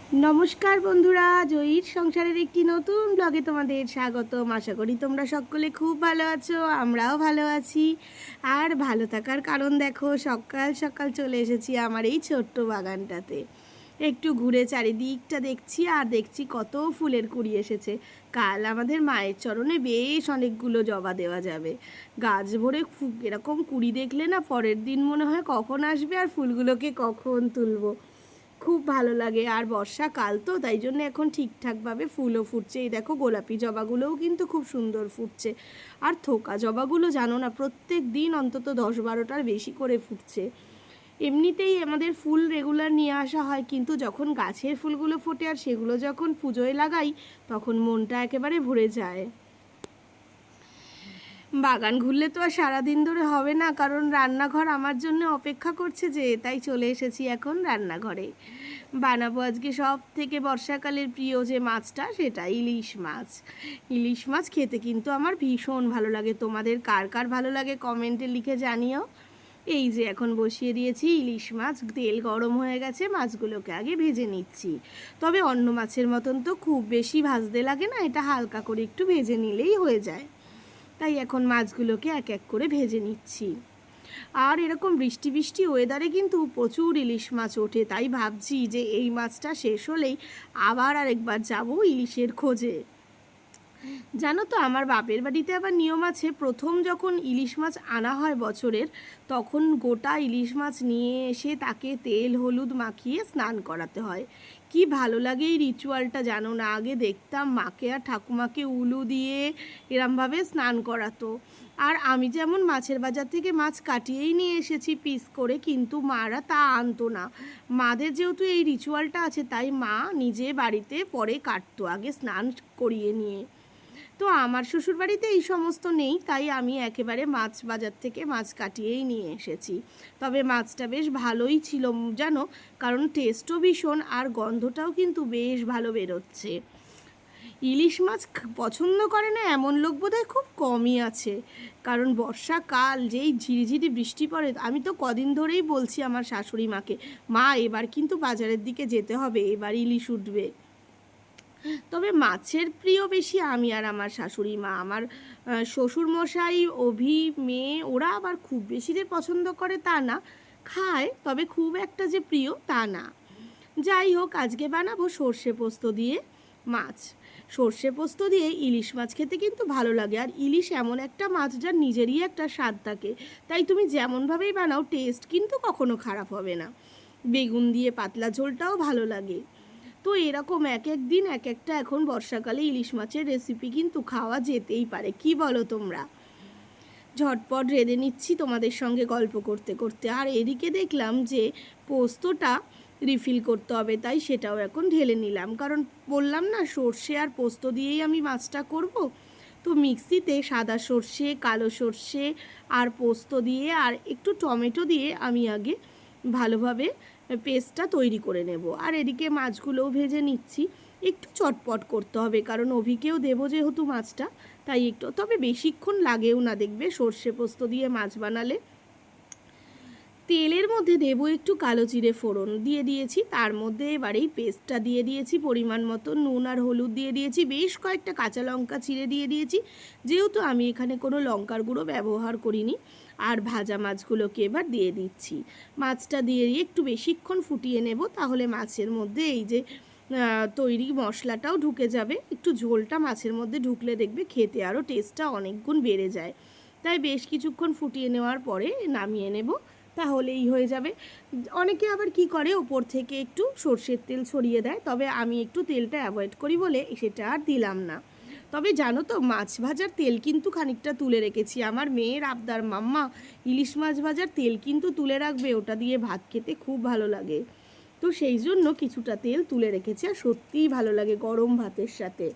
নমস্কার বন্ধুরা, জয়ীর সংসারের একটি নতুন ব্লগে তোমাদের স্বাগতম। আশা করি তোমরা সকলে খুব ভালো আছো, আমরাও ভালো আছি। আর ভালো থাকার কারণ দেখো, সকাল সকাল চলে এসেছি আমার এই ছোট্ট বাগানটাতে। একটু ঘুরে চারিদিকটা দেখছি, আর দেখছি কত ফুলের কুড়ি এসেছে। কাল আমাদের মায়ের চরণে বেশ অনেকগুলো জবা দেওয়া যাবে। গাছ ভরে এরকম কুড়ি দেখলে না পরের দিন মনে হয় কখন আসবে আর ফুলগুলোকে কখন তুলবো। খুব ভালো লাগে। আর বর্ষাকাল তো, তাই জন্য এখন ঠিকঠাকভাবে ফুলও ফুটছে। এই দেখো, গোলাপি জবাগুলোও কিন্তু খুব সুন্দর ফুটছে। আর থোকা জবাগুলো জানো না, প্রত্যেক দিন অন্তত 10-12টার বেশি করে ফুটছে। এমনিতেই আমাদের ফুল রেগুলার নিয়ে আসা হয়, কিন্তু যখন গাছের ফুলগুলো ফোটে আর সেগুলো যখন পুজোয় লাগাই, তখন মনটা একেবারে ভরে যায়। বাগান ঘুরলে তো আর সারাদিন ধরে হবে না, কারণ রান্নাঘর আমার জন্য অপেক্ষা করছে, যে তাই চলে এসেছি এখন রান্নাঘরে। বানাবো আজকে সব থেকে বর্ষাকালের প্রিয় যে মাছটা, সেটা ইলিশ মাছ। ইলিশ মাছ খেতে কিন্তু আমার ভীষণ ভালো লাগে। তোমাদের কার কার ভালো লাগে কমেন্টে লিখে জানিও। এই যে এখন বসিয়ে দিয়েছি ইলিশ মাছ, তেল গরম হয়ে গেছে, মাছগুলোকে আগে ভেজে নিচ্ছি। তবে অন্য মাছের মতন তো খুব বেশি ভাজতে লাগে না, এটা হালকা করে একটু ভেজে নিলেই হয়ে যায়। তাই এখন মাছগুলোকে এক এক করে ভেজে নিচ্ছি। আর এরকম বৃষ্টি বৃষ্টি ওয়েদারে কিন্তু প্রচুর ইলিশ মাছ ওঠে, তাই ভাবছি যে এই মাছটা শেষ হলেই আবার আরেকবার যাব ইলিশের খোঁজে। জানো তো, আমার বাপের বাড়িতে আবার নিয়ম আছে, প্রথম যখন ইলিশ মাছ আনা হয় বছরের, তখন গোটা ইলিশ মাছ নিয়ে এসে তাকে তেল হলুদ মাখিয়ে স্নান করাতে হয়। কি ভালো লাগে এই রিচুয়ালটা, জানো না? আগে দেখতাম মাকে আর ঠাকুমাকে উলু দিয়ে এরমভাবে স্নান করাতো। আর আমি যেমন মাছের বাজার থেকে মাছ কাটিয়েই নিয়ে এসেছি পিস করে, কিন্তু মারা তা আনতো না। মাদের যেহেতু এই রিচুয়ালটা আছে, তাই মা নিজে বাড়িতে পরে কাটতো, আগে স্নান করিয়ে নিয়ে। তো আমার শ্বশুরবাড়িতে এই সমস্ত নেই, তাই আমি একেবারে মাছ বাজার থেকে মাছ কাটিয়েই নিয়ে এসেছি। তবে মাছটা বেশ ভালোই ছিল জানো, কারণ টেস্টও ভীষণ আর গন্ধটাও কিন্তু বেশ ভালো বেরোচ্ছে। ইলিশ মাছ পছন্দ করে না এমন লোক বোধহয় খুব কমই আছে, কারণ বর্ষাকাল যেই ঝিরিঝিরি বৃষ্টি পড়ে। আমি তো কদিন ধরেই বলছি আমার শাশুড়ি মাকে, মা এবার কিন্তু বাজারের দিকে যেতে হবে, এবার ইলিশ উঠবে। তবে মাছের প্রিয় বেশি আমি আর আমার শাশুড়ি মা। আমার শ্বশুরমশাই, অভি, মেয়ে, ওরা আবার খুব বেশি যে পছন্দ করে তা না, খায়, তবে খুব একটা যে প্রিয় তা না। যাই হোক, আজকে বানাবো সর্ষে পোস্ত দিয়ে মাছ। সর্ষে পোস্ত দিয়ে ইলিশ মাছ খেতে কিন্তু ভালো লাগে। আর ইলিশ এমন একটা মাছ যার নিজেরই একটা স্বাদ থাকে, তাই তুমি যেমনভাবেই বানাও টেস্ট কিন্তু কখনো খারাপ হবে না। বেগুন দিয়ে পাতলা ঝোলটাও ভালো লাগে। তো এরকম এক এক দিন এক একটা এখন বর্ষাকালে ইলিশ মাছের রেসিপি কিন্তু খাওয়া যেতেই পারে, কি বলো তোমরা? ঝটপট রেঁধে নিচ্ছি তোমাদের সঙ্গে গল্প করতে করতে। আর এদিকে দেখলাম যে পোস্তটা রিফিল করতে হবে, তাই সেটাও এখন ঢেলে নিলাম, কারণ বললাম না সর্ষে আর পোস্ত দিয়েই আমি মাছটা করব। তো মিক্সিতে সাদা সর্ষে, কালো সর্ষে আর পোস্ত দিয়ে আর একটু টমেটো দিয়ে আমি আগে ভালোভাবে পেস্টটা তৈরি করে নেব। আর এদিকে মাছগুলোও ভেজে নিচ্ছি। একটু চটপট করতে হবে, কারণ অভিকেও দেবো যেহেতু মাছটা, তাই একটু, তবে বেশিক্ষণ লাগেও না দেখবে সর্ষে পোস্ত দিয়ে মাছ বানালে। তেলের মধ্যে দেবো একটু কালো জিরে ফোড়ন, দিয়ে দিয়েছি তার মধ্যে এবার এই পেস্টটা দিয়ে দিয়েছি, পরিমাণ মতো নুন আর হলুদ দিয়ে দিয়েছি, বেশ কয়েকটা কাঁচা লঙ্কা চিড়ে দিয়ে দিয়েছি, যেহেতু আমি এখানে কোনো লঙ্কার গুঁড়ো ব্যবহার করিনি। আর ভাজা মাছগুলোকে এবার দিয়ে দিচ্ছি। মাছটা দিয়ে একটু বেশিক্ষণ ফুটিয়ে নেব, তাহলে মাছের মধ্যে এই যে তৈরি মশলাটাও ঢুকে যাবে। একটু ঝোলটা মাছের মধ্যে ঢুকলে দেখবে খেতে আরও টেস্টটা অনেক গুণ বেড়ে যায়। তাই বেশ কিছুক্ষণ ফুটিয়ে নেওয়ার পরে নামিয়ে নেব, তাহলেই হয়ে যাবে। অনেকে আবার কি করে, ওপর থেকে একটু সর্ষের তেল ছড়িয়ে দেয়, তবে আমি একটু তেলটা অ্যাভয়েড করি বলে সেটা আর দিলাম না। তবে জানো তো, মাছ ভাজার তেল কিন্তু খানিকটা তুলে রেখেছি। আমার মেয়ের আবদার, মাম্মা ইলিশ মাছ ভাজার তেল কিন্তু তুলে রাখবে, ওটা দিয়ে ভাত খেতে খুব ভালো লাগে। তো সেই জন্য কিছুটা তেল তুলে রেখেছি, আর সত্যিই ভালো লাগে গরম ভাতের সাথে।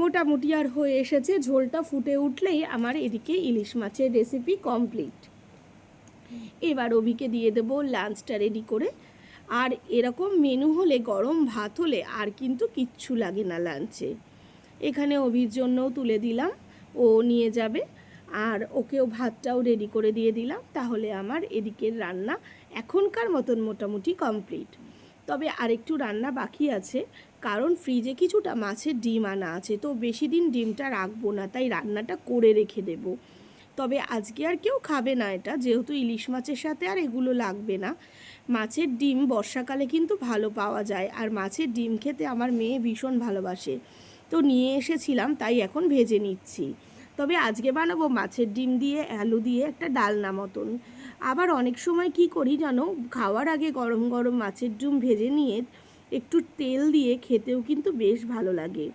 মোটামুটি আর হয়ে এসেছে, ঝোলটা ফুটে উঠলেই আমার এদিকে ইলিশ মাছের রেসিপি কমপ্লিট। এবার অভিকে দিয়ে দেবো লাঞ্চটা রেডি করে। আর এরকম মেনু হলে, গরম ভাত হলে আর কিন্তু কিচ্ছু লাগে না লাঞ্চে। এখানে অভির জন্যও তুলে দিলাম, ও নিয়ে যাবে। আর ওকেও ভাতটাও রেডি করে দিয়ে দিলাম, তাহলে আমার এদিকের রান্না এখনকার মতন মোটামুটি কমপ্লিট। তবে আরেকটু রান্না বাকি আছে, কারণ ফ্রিজে কিছুটা মাছের ডিম আনা আছে, তো বেশি দিন ডিমটা রাখবো না, তাই রান্নাটা করে রেখে দেব। তবে আজকে আর কেউ খাবে না এটা, যেহেতু ইলিশ মাছের সাথে আর এগুলো লাগবে না। মাছের ডিম বর্ষাকালে কিন্তু ভালো পাওয়া যায়, আর মাছের ডিম খেতে আমার মেয়ে ভীষণ ভালোবাসে, তো নিয়ে এসেছিলাম, তাই এখন ভেজে নিচ্ছি। তবে আজকে বানাবো মাছের ডিম দিয়ে আলু দিয়ে একটা ডালনা মতন। আবার অনেক সময় কি করি জানো, খাওয়ার আগে গরম গরম মাছের ডিম ভেজে নিয়ে একটু তেল দিয়ে খেতেও কিন্তু বেশ ভালো লাগে।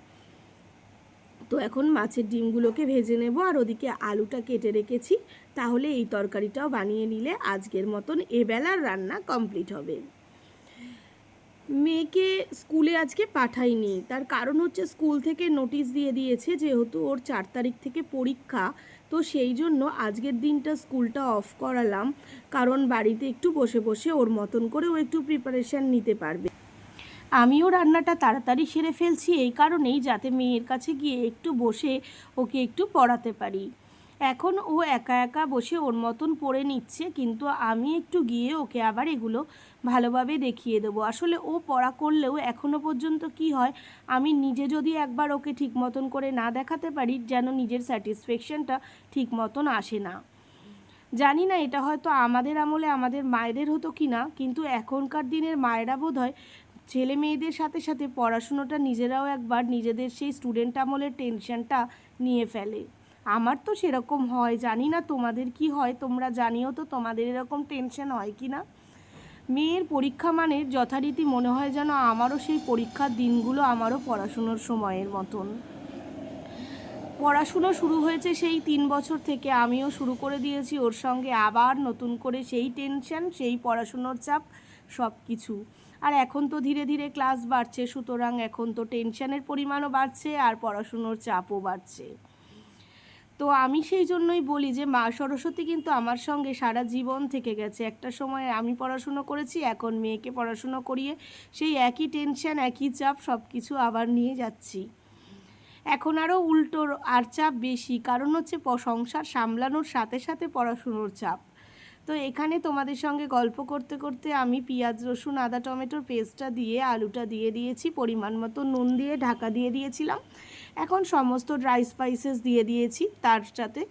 তো এখন মাছের ডিমগুলোকে ভেজে নেব, আর ওদিকে আলুটা কেটে রেখেছি, তাহলে এই তরকারিটাও বানিয়ে নিলে আজকের মতন এবেলার রান্না কমপ্লিট হবে। মেয়েকে স্কুলে আজকে পাঠাইনি, তার কারণ হচ্ছে স্কুল থেকে নোটিশ দিয়ে দিয়েছে, যেহেতু ওর 4 তারিখ থেকে পরীক্ষা, তো সেই জন্য আজকের দিনটা স্কুলটা অফ করালাম, কারণ বাড়িতে একটু বসে বসে ওর মতন করে ও একটু প্রিপারেশান নিতে পারবে। আমিও রান্নাটা তাড়াতাড়ি সেরে ফেলছি এই কারণেই, যাতে মেয়ের কাছে গিয়ে একটু বসে ওকে একটু পড়াতে পারি। এখন ও একা একা বসে ওর মতন পড়ে নিচ্ছে, কিন্তু আমি একটু গিয়ে ওকে আবার এগুলো ভালোভাবে দেখিয়ে দেবো। আসলে ও পড়া করলেও এখনও পর্যন্ত কি হয়, আমি নিজে যদি একবার ওকে ঠিক মতন করে না দেখাতে পারি, যেন নিজের স্যাটিসফ্যাকশানটা ঠিক মতন আসে না। জানি না এটা হয়তো আমাদের আমলে আমাদের মায়েদের হতো কি না, কিন্তু এখনকার দিনের মায়েরা বোধহয় ছেলে মেয়েদের সাথে সাথে পড়াশুনোটা নিজেরাও একবার নিজেদের সেই স্টুডেন্ট আমলের টেনশনটা নিয়ে ফেলে। আমার তো সেরকম হয়, জানি না তোমাদের কি হয়, তোমরা জানিও তো তোমাদের এরকম টেনশন হয় কি না। মেয়ের পরীক্ষা মানে যথারীতি মনে হয় যেন আমারও সেই পরীক্ষার দিনগুলো আমারও পড়াশুনোর সময়ের মতন। পড়াশুনো শুরু হয়েছে সেই 3 বছর থেকে, আমিও শুরু করে দিয়েছি ওর সঙ্গে আবার নতুন করে সেই টেনশন, সেই পড়াশুনোর চাপ, সব কিছু। আর এখন তো ধীরে ধীরে ক্লাস বাড়ছে, সুতরাং এখন তো টেনশনের পরিমাণও বাড়ছে আর পড়াশুনোর চাপও বাড়ছে। তো আমি সেই জন্যই বলি যে মা সরস্বতী কিন্তু আমার সঙ্গে সারা জীবন থেকে গেছে। একটা সময় আমি পড়াশুনো করেছি, এখন মেয়েকে পড়াশুনো করিয়ে সেই একই টেনশন একই চাপ সব কিছু আবার নিয়ে যাচ্ছি। এখন আরও উল্টোর আর চাপ বেশি, কারণ হচ্ছে সংসার সামলানোর সাথে সাথে পড়াশুনোর চাপ। তো এখানে তোমাদের সঙ্গে গল্প করতে করতে আমি পেঁয়াজ রসুন আদা টমেটোর পেস্টটা দিয়ে আলুটা দিয়ে দিয়েছি, পরিমাণ মতো নুন দিয়ে ঢাকা দিয়ে দিয়েছিলাম। এখন সমস্ত ড্রাই স্পাইসেস দিয়ে দিয়েছি, তার সাথে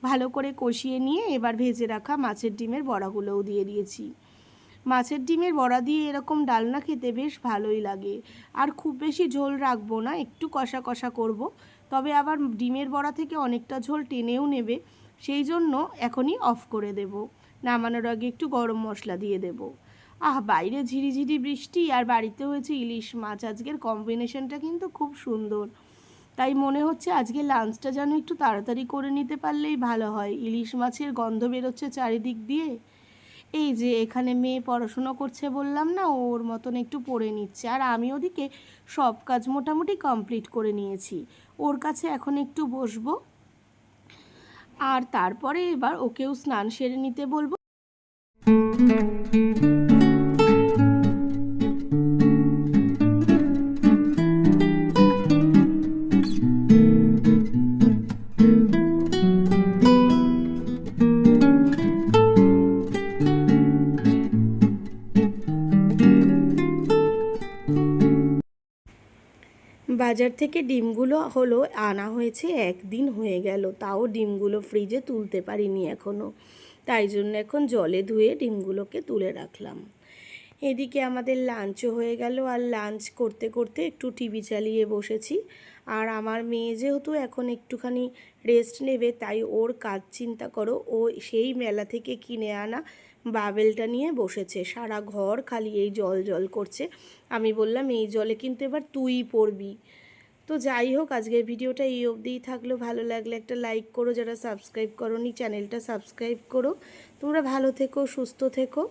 ভালো করে কষিয়ে নিয়ে এবার ভেজে রাখা মাছের ডিমের বড়াগুলোও দিয়ে দিয়েছি। মাছের ডিমের বড়া দিয়ে এরকম ডালনা খেতে বেশ ভালোই লাগে। আর খুব বেশি ঝোল রাখবো না, একটু কষা কষা করব, তবে আবার ডিমের বড়া থেকে অনেকটা ঝোল টেনেও নেবে, সেই জন্য এখনই অফ করে দেব। নামানোর আগে একটু গরম মশলা দিয়ে দেব। বাইরে ঝিরিঝিরি বৃষ্টি আর বাড়িতে হয়েছে ইলিশ মাছ, আজকের কম্বিনেশনটা কিন্তু খুব সুন্দর। তাই মনে হচ্ছে আজকে লাঞ্চটা যেন একটু তাড়াতাড়ি করে নিতে পারলেই ভালো হয়। ইলিশ মাছের গন্ধ বেরোচ্ছে চারিদিক দিয়ে। এই যে এখানে মেয়ে পড়াশুনো করছে বললাম না, ওর মতন একটু পড়ে নিচ্ছে, আর আমি ওদিকে সব কাজ মোটামুটি কমপ্লিট করে নিয়েছি। ওর কাছে এখন একটু বসবো, আর তারপরে এবার ওকেও স্নান সেরে নিতে বলবো। বাজার থেকে ডিমগুলো হলো আনা হয়েছে, একদিন হয়ে গেল, তাও ডিমগুলো ফ্রিজে তুলতে পারিনি এখনও, তাই জন্য এখন জলে ধুয়ে ডিমগুলোকে তুলে রাখলাম। এদিকে আমাদের লাঞ্চও হয়ে গেল, আর লাঞ্চ করতে করতে একটু টিভি চালিয়ে বসেছি। আর আমার মেয়ে যেহেতু এখন একটুখানি রেস্ট নেবে, তাই ওর কাজ চিন্তা করো, ও সেই মেলা থেকে কিনে আনা বাবেলটা নিয়ে বসেছে, সারা ঘর খালি এই জল জল করছে। আমি বললাম এই জলে কিন্তু এবার তুই পড়বি। তো যাই হোক, আজকের ভিডিওটা এই অবধিই থাকলো। ভালো লাগলে একটা লাইক করো, যারা সাবস্ক্রাইব করোনি চ্যানেলটা সাবস্ক্রাইব করো। তোমরা ভালো থেকো, সুস্থ থেকো।